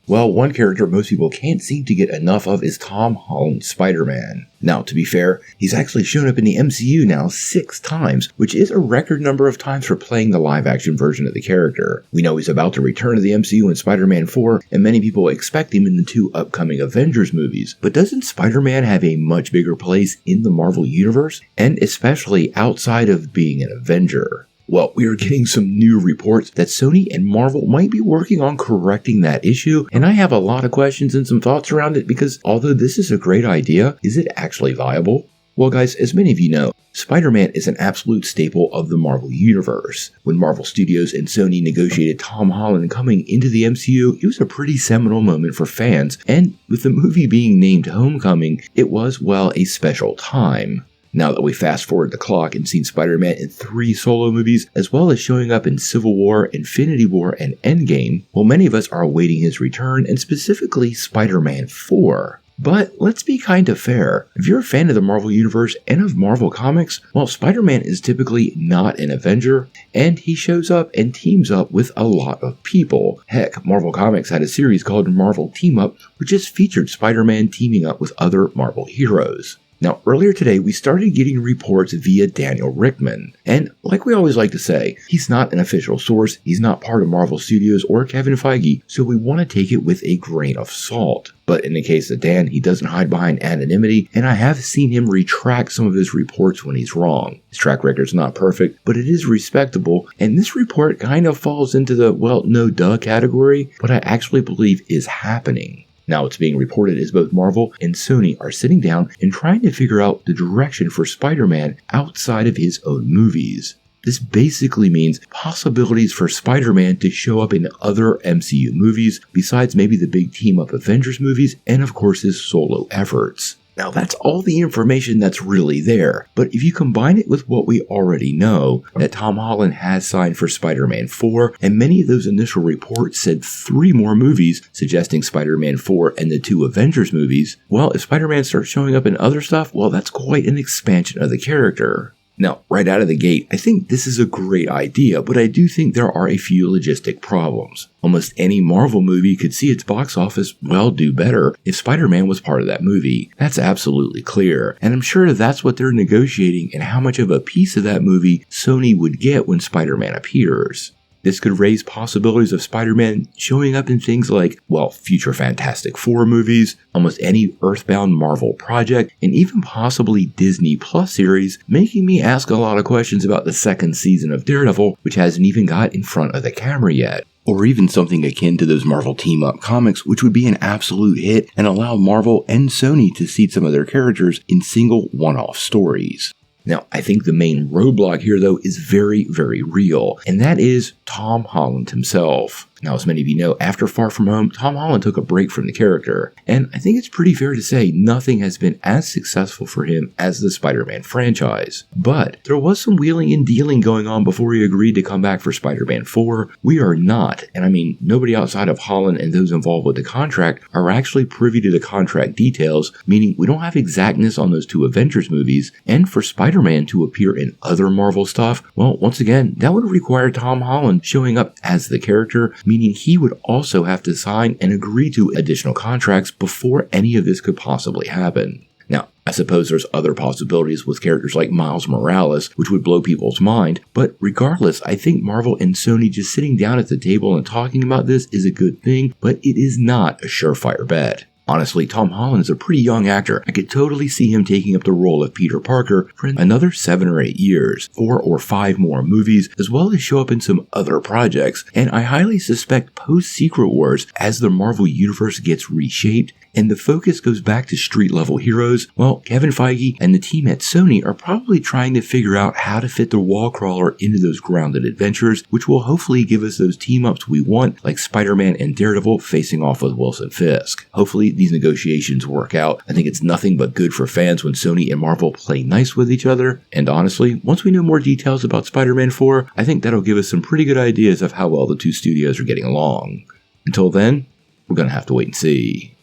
Well, one character most people can't seem to get enough of is Tom Holland's Spider-Man. Now, to be fair, he's actually shown up in the MCU now 6 times, which is a record number of times for playing the live-action version of the character. We know he's about to return to the MCU in Spider-Man 4, and many people expect him in the 2 upcoming Avengers movies. But doesn't Spider-Man have a much bigger place in the Marvel Universe, and especially outside of being an Avenger? Well, we are getting some new reports that Sony and Marvel might be working on correcting that issue, and I have a lot of questions and some thoughts around it because although this is a great idea, is it actually viable? Well guys, as many of you know, Spider-Man is an absolute staple of the Marvel Universe. When Marvel Studios and Sony negotiated Tom Holland coming into the MCU, it was a pretty seminal moment for fans, and with the movie being named Homecoming, it was, well, a special time. Now that we fast forward the clock and seen Spider-Man in 3 solo movies, as well as showing up in Civil War, Infinity War, and Endgame, well, many of us are awaiting his return, and specifically Spider-Man 4. But let's be kind of fair. If you're a fan of the Marvel Universe and of Marvel Comics, well, Spider-Man is typically not an Avenger, and he shows up and teams up with a lot of people. Heck, Marvel Comics had a series called Marvel Team Up, which just featured Spider-Man teaming up with other Marvel heroes. Now, earlier today, we started getting reports via Daniel Rickman, and like we always like to say, he's not an official source, he's not part of Marvel Studios or Kevin Feige, so we want to take it with a grain of salt. But in the case of Dan, he doesn't hide behind anonymity, and I have seen him retract some of his reports when he's wrong. His track record's not perfect, but it is respectable, and this report kind of falls into the, well, no duh category, but I actually believe is happening. Now it's being reported as both Marvel and Sony are sitting down and trying to figure out the direction for Spider-Man outside of his own movies. This basically means possibilities for Spider-Man to show up in other MCU movies, besides maybe the big team-up Avengers movies, and of course his solo efforts. Now that's all the information that's really there, but if you combine it with what we already know, that Tom Holland has signed for Spider-Man 4, and many of those initial reports said 3 more movies, suggesting Spider-Man 4 and the 2 Avengers movies, well, if Spider-Man starts showing up in other stuff, well, that's quite an expansion of the character. Now, right out of the gate, I think this is a great idea, but I do think there are a few logistic problems. Almost any Marvel movie could see its box office, well, do better if Spider-Man was part of that movie. That's absolutely clear, and I'm sure that's what they're negotiating and how much of a piece of that movie Sony would get when Spider-Man appears. This could raise possibilities of Spider-Man showing up in things like, well, future Fantastic Four movies, almost any Earthbound Marvel project, and even possibly Disney Plus series, making me ask a lot of questions about the 2nd season of Daredevil, which hasn't even got in front of the camera yet. Or even something akin to those Marvel team-up comics, which would be an absolute hit and allow Marvel and Sony to seed some of their characters in single one-off stories. Now, I think the main roadblock here, though, is very, very real, and that is Tom Holland himself. Now, as many of you know, after Far From Home, Tom Holland took a break from the character, and I think it's pretty fair to say nothing has been as successful for him as the Spider-Man franchise. But there was some wheeling and dealing going on before he agreed to come back for Spider-Man 4. We are not, and I mean nobody outside of Holland and those involved with the contract are actually privy to the contract details, meaning we don't have exactness on those 2 Avengers movies, and for Spider-Man to appear in other Marvel stuff, well, once again, that would require Tom Holland showing up as the character, meaning he would also have to sign and agree to additional contracts before any of this could possibly happen. Now, I suppose there's other possibilities with characters like Miles Morales, which would blow people's mind, but regardless, I think Marvel and Sony just sitting down at the table and talking about this is a good thing, but it is not a surefire bet. Honestly, Tom Holland is a pretty young actor. I could totally see him taking up the role of Peter Parker for another 7 or 8 years, 4 or 5 more movies, as well as show up in some other projects, and I highly suspect post-Secret Wars, as the Marvel Universe gets reshaped, and the focus goes back to street-level heroes, well, Kevin Feige and the team at Sony are probably trying to figure out how to fit the wall crawler into those grounded adventures, which will hopefully give us those team-ups we want, like Spider-Man and Daredevil facing off with Wilson Fisk. Hopefully, these negotiations work out. I think it's nothing but good for fans when Sony and Marvel play nice with each other, and honestly, once we know more details about Spider-Man 4, I think that'll give us some pretty good ideas of how well the 2 studios are getting along. Until then, we're gonna have to wait and see.